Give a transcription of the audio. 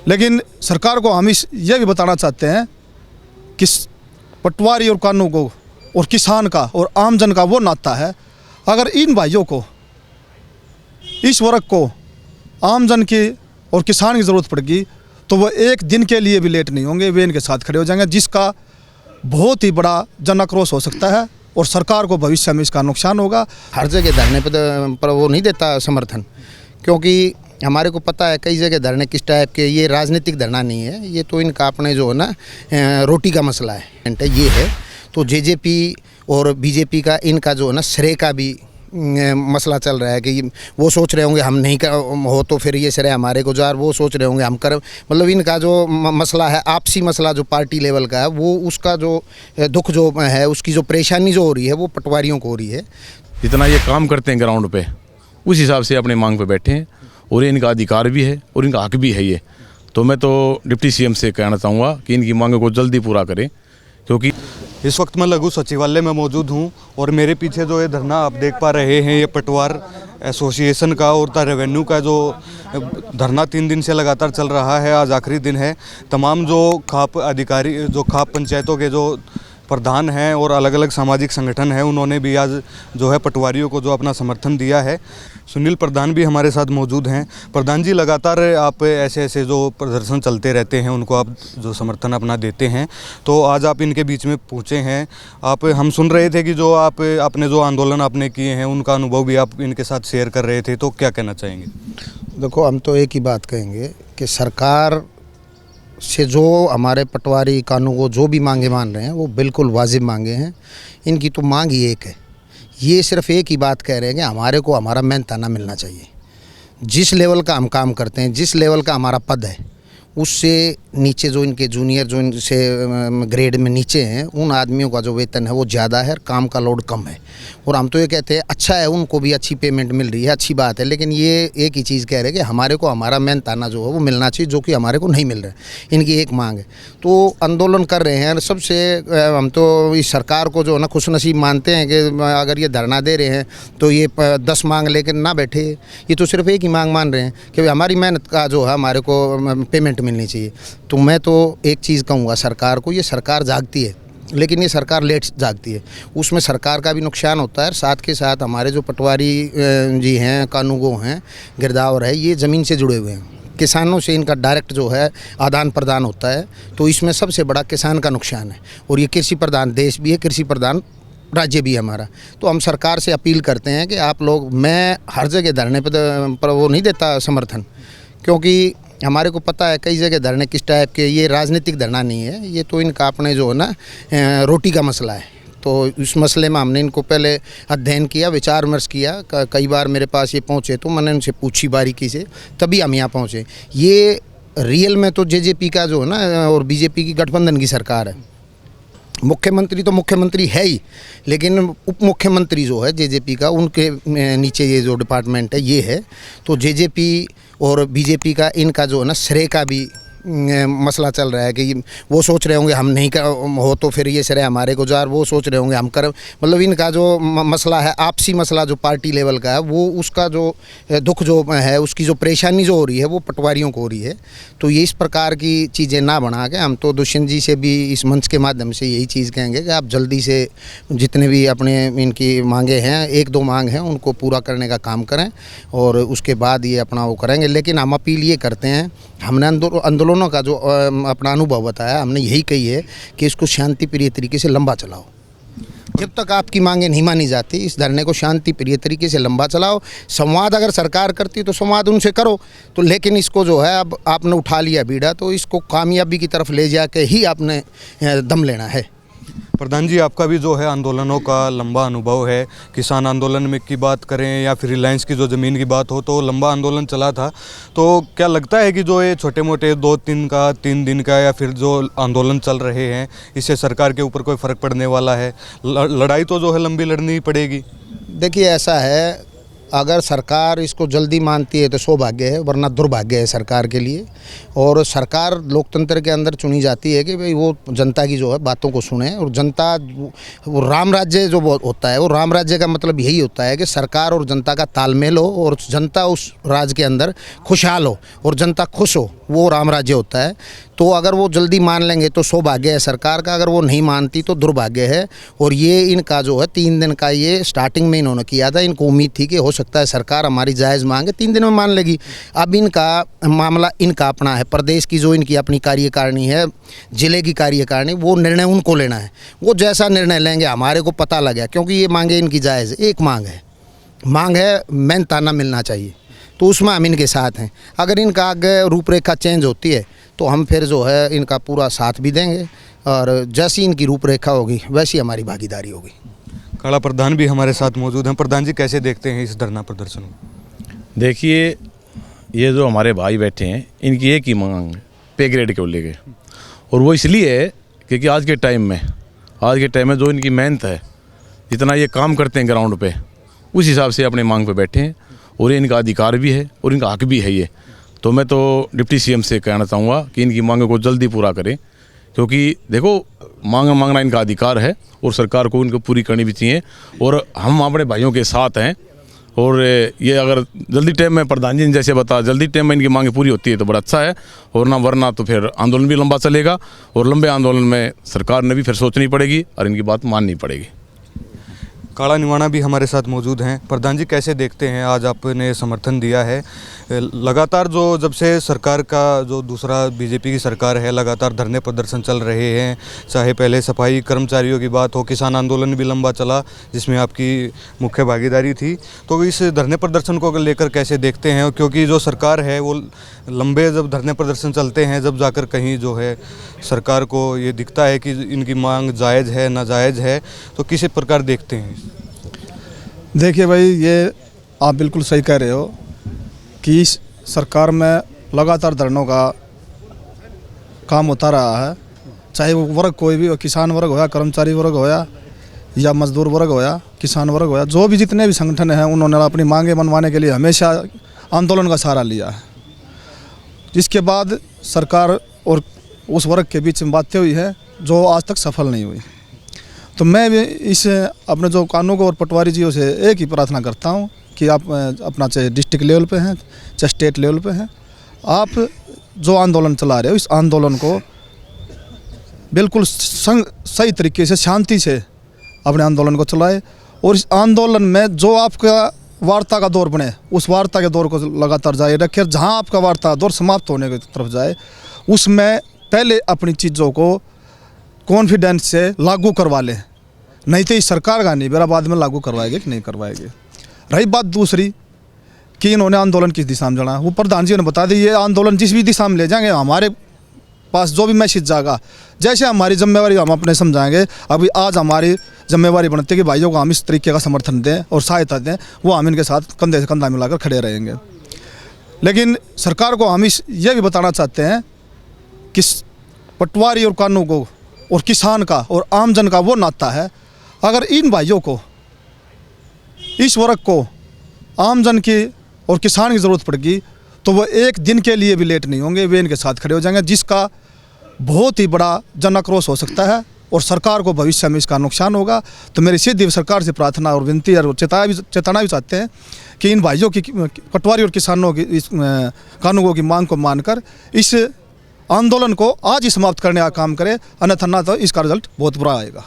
लेकिन सरकार को हम ये भी बताना चाहते हैं कि पटवारी और कानून को और किसान का और आमजन का वो नाता है। अगर इन भाइयों को, इस वर्ग को, आमजन की और किसान की ज़रूरत पड़ेगी तो वो एक दिन के लिए भी लेट नहीं होंगे, वे इनके साथ खड़े हो जाएंगे, जिसका बहुत ही बड़ा जन आक्रोश हो सकता है और सरकार को भविष्य में इसका नुकसान होगा। हर जगह धरने पर वो नहीं देता समर्थन, क्योंकि हमारे को पता है कई जगह धरने किस टाइप के, ये राजनीतिक धरना नहीं है, ये तो इनका अपने जो है ना रोटी का मसला है ये है। तो जेजेपी और बीजेपी का इनका जो है ना श्रेय का भी मसला चल रहा है कि वो सोच रहे होंगे हम नहीं कर हो तो फिर ये श्रेय हमारे को जा, वो सोच रहे होंगे हम कर, मतलब इनका जो मसला है, आपसी मसला जो पार्टी लेवल का है, वो उसका जो दुख जो है, उसकी जो परेशानी जो हो रही है वो पटवारियों को हो रही है। जितना ये काम करते हैं ग्राउंड पे उस हिसाब से अपने मांग पे बैठे हैं और ये इनका अधिकार भी है और इनका हक भी है ये। तो मैं तो डिप्टी सीएम से कहना चाहूँगा कि इनकी मांगों को जल्दी पूरा करें, क्योंकि इस वक्त मैं लघु सचिवालय में मौजूद हूं और मेरे पीछे जो ये धरना आप देख पा रहे हैं, ये पटवार एसोसिएशन का और द रेवेन्यू का जो धरना 3 दिन से लगातार चल रहा है, आज आखिरी दिन है। तमाम जो खाप अधिकारी, जो खाप पंचायतों के जो प्रधान हैं और अलग अलग सामाजिक संगठन हैं, उन्होंने भी आज जो है पटवारियों को जो अपना समर्थन दिया है। सुनील प्रधान भी हमारे साथ मौजूद हैं। प्रधान जी, लगातार आप ऐसे जो प्रदर्शन चलते रहते हैं उनको आप जो समर्थन अपना देते हैं, तो आज आप इनके बीच में पहुँचे हैं। हम सुन रहे थे कि जो आप अपने जो आंदोलन आपने किए हैं उनका अनुभव भी आप इनके साथ शेयर कर रहे थे, तो क्या कहना चाहेंगे? देखो, हम तो एक ही बात कहेंगे कि सरकार से जो हमारे पटवारी कानून को जो भी मांगे मान रहे हैं वो बिल्कुल वाजिब मांगे हैं। इनकी तो मांग ही एक है, ये सिर्फ एक ही बात कह रहे हैं कि हमारे को हमारा मेहनताना मिलना चाहिए। जिस लेवल का हम काम करते हैं, जिस लेवल का हमारा पद है, उससे नीचे जो इनके जूनियर जो इनसे ग्रेड में नीचे हैं, उन आदमियों का जो वेतन है वो ज़्यादा है, काम का लोड कम है। और हम तो ये कहते हैं अच्छा है, उनको भी अच्छी पेमेंट मिल रही है, अच्छी बात है, लेकिन ये एक ही चीज़ कह रहे हैं कि हमारे को हमारा मेहनताना जो है वो मिलना चाहिए, जो कि हमारे को नहीं मिल रहा है। इनकी एक मांग है, तो आंदोलन कर रहे हैं। सबसे हम तो इस सरकार को जो है ना खुशनसीब मानते हैं कि अगर ये धरना दे रहे हैं तो ये 10 मांग लेकर ना बैठे, ये तो सिर्फ एक ही मांग मान रहे हैं कि हमारी मेहनत का जो है हमारे को पेमेंट मिलनी चाहिए। तो मैं तो एक चीज़ कहूँगा सरकार को, ये सरकार जागती है लेकिन ये सरकार लेट जागती है, उसमें सरकार का भी नुकसान होता है। साथ के साथ हमारे जो पटवारी जी हैं, कानूगो हैं, गिरदावर है, ये ज़मीन से जुड़े हुए हैं, किसानों से इनका डायरेक्ट जो है आदान प्रदान होता है, तो इसमें सबसे बड़ा किसान का नुकसान है। और ये कृषि प्रधान देश भी है, कृषि प्रधान राज्य भी है हमारा। तो हम सरकार से अपील करते हैं कि आप लोग, मैं हर जगह धरने पर वो नहीं देता समर्थन, क्योंकि हमारे को पता है कई जगह धरने किस टाइप के, ये राजनीतिक धरना नहीं है, ये तो इनका अपने जो है ना रोटी का मसला है। तो इस मसले में हमने इनको पहले अध्ययन किया, विचार विमर्श किया, कई बार मेरे पास ये पहुँचे तो मैंने उनसे पूछी बारीकी से, तभी हम यहाँ पहुँचे। ये रियल में तो जेजेपी का जो है ना और बीजेपी की गठबंधन की सरकार है। मुख्यमंत्री तो मुख्यमंत्री है ही, लेकिन उप मुख्यमंत्री जो है जेजेपी का, उनके नीचे ये जो डिपार्टमेंट है ये है। तो जेजेपी और बीजेपी का इनका जो है ना श्रेय का भी मसला चल रहा है कि वो सोच रहे होंगे हम नहीं कर हो तो फिर ये श्रेय हमारे को जा, वो सोच रहे होंगे हम कर, मतलब इनका जो मसला है, आपसी मसला जो पार्टी लेवल का है, वो उसका जो दुख जो है, उसकी जो परेशानी जो हो रही है वो पटवारियों को हो रही है। तो ये इस प्रकार की चीज़ें ना बना के, हम तो दुष्यंत जी से भी इस मंच के माध्यम से यही चीज़ कहेंगे कि आप जल्दी से जितने भी अपने इनकी मांगे हैं, 1-2 मांग हैं, उनको पूरा करने का काम करें और उसके बाद ये अपना वो करेंगे। लेकिन हम अपील ये करते हैं, हमने आंदोलनों का जो अपना अनुभव बताया, हमने यही कही है कि इसको शांति प्रिय तरीके से लंबा चलाओ। जब तक आपकी मांगें नहीं मानी जाती, इस धरने को शांति प्रिय तरीके से लंबा चलाओ। संवाद अगर सरकार करती है तो संवाद उनसे करो, तो लेकिन इसको जो है अब आपने उठा लिया बीड़ा, तो इसको कामयाबी की तरफ ले जाके ही आपने दम लेना है। प्रधान जी, आपका भी जो है आंदोलनों का लंबा अनुभव है। किसान आंदोलन में की बात करें या फिर रिलायंस की जो ज़मीन की बात हो, तो लंबा आंदोलन चला था। तो क्या लगता है कि जो ये छोटे मोटे 2-3 दिन का या फिर जो आंदोलन चल रहे हैं, इससे सरकार के ऊपर कोई फ़र्क पड़ने वाला है? लड़ाई तो जो है लंबी लड़नी पड़ेगी। देखिए, ऐसा है अगर सरकार इसको जल्दी मानती है तो सौभाग्य है, वरना दुर्भाग्य है सरकार के लिए। और सरकार लोकतंत्र के अंदर चुनी जाती है कि भाई वो जनता की जो है बातों को सुने। और जनता, वो राम राज्य जो होता है, वो राम राज्य का मतलब यही होता है कि सरकार और जनता का तालमेल हो और जनता उस राज्य के अंदर खुशहाल हो और जनता खुश हो, वो राम राज्य होता है। तो अगर वो जल्दी मान लेंगे तो सौभाग्य है सरकार का, अगर वो नहीं मानती तो दुर्भाग्य है। और ये इनका जो है 3 दिन का ये स्टार्टिंग में इन्होंने किया था। इनको उम्मीद थी कि हो सकता है सरकार हमारी जायज़ मांगे 3 दिन में मान लेगी। अब इनका मामला इनका अपना है, प्रदेश की जो इनकी अपनी कार्यकारिणी है, जिले की कार्यकारिणी, वो निर्णय उनको लेना है। वो जैसा निर्णय लेंगे हमारे को पता लगा, क्योंकि ये मांगे इनकी जायज़ है। एक मांग है मेहनताना मिलना चाहिए, तो उसमें हम इनके साथ हैं। अगर इनका आगे रूपरेखा चेंज होती है तो हम फिर जो है इनका पूरा साथ भी देंगे, और जैसी इनकी रूपरेखा होगी वैसी हमारी भागीदारी होगी। काला प्रधान भी हमारे साथ मौजूद हैं। प्रधान जी, कैसे देखते हैं इस धरना प्रदर्शन को? देखिए, ये जो हमारे भाई बैठे हैं, इनकी एक ही मांग है, पे ग्रेड को लेके। और वो इसलिए है क्योंकि आज के टाइम में जो इनकी मेहनत है, जितना ये काम करते हैं ग्राउंड पे, उस हिसाब से अपने मांग पे बैठे हैं। और ये इनका अधिकार भी है और इनका हक भी है ये। तो मैं तो डिप्टी सीएम से कहना चाहूँगा कि इनकी मांगों को जल्दी पूरा करें, क्योंकि देखो, मांगना इनका अधिकार है और सरकार को इनको पूरी करनी भी चाहिए। और हम अपने भाइयों के साथ हैं। और ये अगर जल्दी टाइम में, प्रधान जी ने जैसे बताया, जल्दी टाइम में इनकी मांगें पूरी होती है तो बड़ा अच्छा है। और ना वरना तो फिर आंदोलन भी लंबा चलेगा, और लंबे आंदोलन में सरकार ने भी फिर सोचनी पड़ेगी और इनकी बात माननी पड़ेगी। काला निवाणा भी हमारे साथ मौजूद हैं। प्रधान जी, कैसे देखते हैं, आज आपने समर्थन दिया है, लगातार जो जब से सरकार का जो दूसरा बीजेपी की सरकार है, लगातार धरने प्रदर्शन चल रहे हैं, चाहे पहले सफाई कर्मचारियों की बात हो, किसान आंदोलन भी लंबा चला जिसमें आपकी मुख्य भागीदारी थी। तो इस धरने प्रदर्शन को लेकर कैसे देखते हैं? क्योंकि जो सरकार है वो लंबे जब धरने प्रदर्शन चलते हैं, जब जाकर कहीं जो है सरकार को ये दिखता है कि इनकी मांग जायज़ है नाजायज़ है, तो किस प्रकार देखते हैं? देखिए भाई, ये आप बिल्कुल सही कह रहे हो कि इस सरकार में लगातार धरनों का काम होता रहा है, चाहे वो वर्ग कोई भी हो, किसान वर्ग होया, कर्मचारी वर्ग होया, या मजदूर वर्ग होया, किसान वर्ग होया, जो भी जितने भी संगठन हैं, उन्होंने अपनी मांगें मनवाने के लिए हमेशा आंदोलन का सहारा लिया है। जिसके बाद सरकार और उस वर्ग के बीच में बातें हुई है जो आज तक सफल नहीं हुई। तो मैं भी इस अपने जो कानून को और पटवारी जियों से एक ही प्रार्थना करता हूं कि आप अपना चाहे डिस्ट्रिक्ट लेवल पे हैं, चाहे स्टेट लेवल पे हैं, आप जो आंदोलन चला रहे हो, इस आंदोलन को बिल्कुल सही तरीके से, शांति से अपने आंदोलन को चलाए। और इस आंदोलन में जो आपका वार्ता का दौर बने, उस वार्ता के दौर को लगातार जारी रखें। जहाँ आपका वार्ता दौर समाप्त होने की तरफ जाए, उसमें पहले अपनी चीज़ों को कॉन्फिडेंस से लागू करवा लें, नहीं तो इस सरकार का नहीं, मेरा बाद में लागू करवाएंगे कि नहीं करवाएंगे। रही बात दूसरी कि इन्होंने आंदोलन किस दिशा में जाना, वो प्रधान जी ने बता दी, ये आंदोलन जिस भी दिशा में ले जाएंगे, हमारे पास जो भी मैसेज जाएगा, जैसे हमारी जिम्मेवारी हम अपने समझाएंगे। अभी आज हमारी जिम्मेवारी बनती है कि भाइयों को हम इस तरीके का समर्थन दें और सहायता दें, वो हम इनके साथ कंधे से कंधा मिलाकर खड़े रहेंगे। लेकिन सरकार को हम ये भी बताना चाहते हैं कि पटवारी और कानून को और किसान का और आमजन का वो नाता है। अगर इन भाइयों को, इस वर्ग को, आमजन की और किसान की ज़रूरत पड़ेगी तो वो एक दिन के लिए भी लेट नहीं होंगे, वे इनके साथ खड़े हो जाएंगे, जिसका बहुत ही बड़ा जन आक्रोश हो सकता है और सरकार को भविष्य में इसका नुकसान होगा। तो मेरी सीधी सरकार से प्रार्थना और विनती और चेताना भी चाहते हैं कि इन भाइयों की, पटवारी और किसानों की, इस कानूनों की मांग को मानकर इस आंदोलन को आज ही समाप्त करने का काम करें, अन्यथा तो इसका रिजल्ट बहुत बुरा आएगा।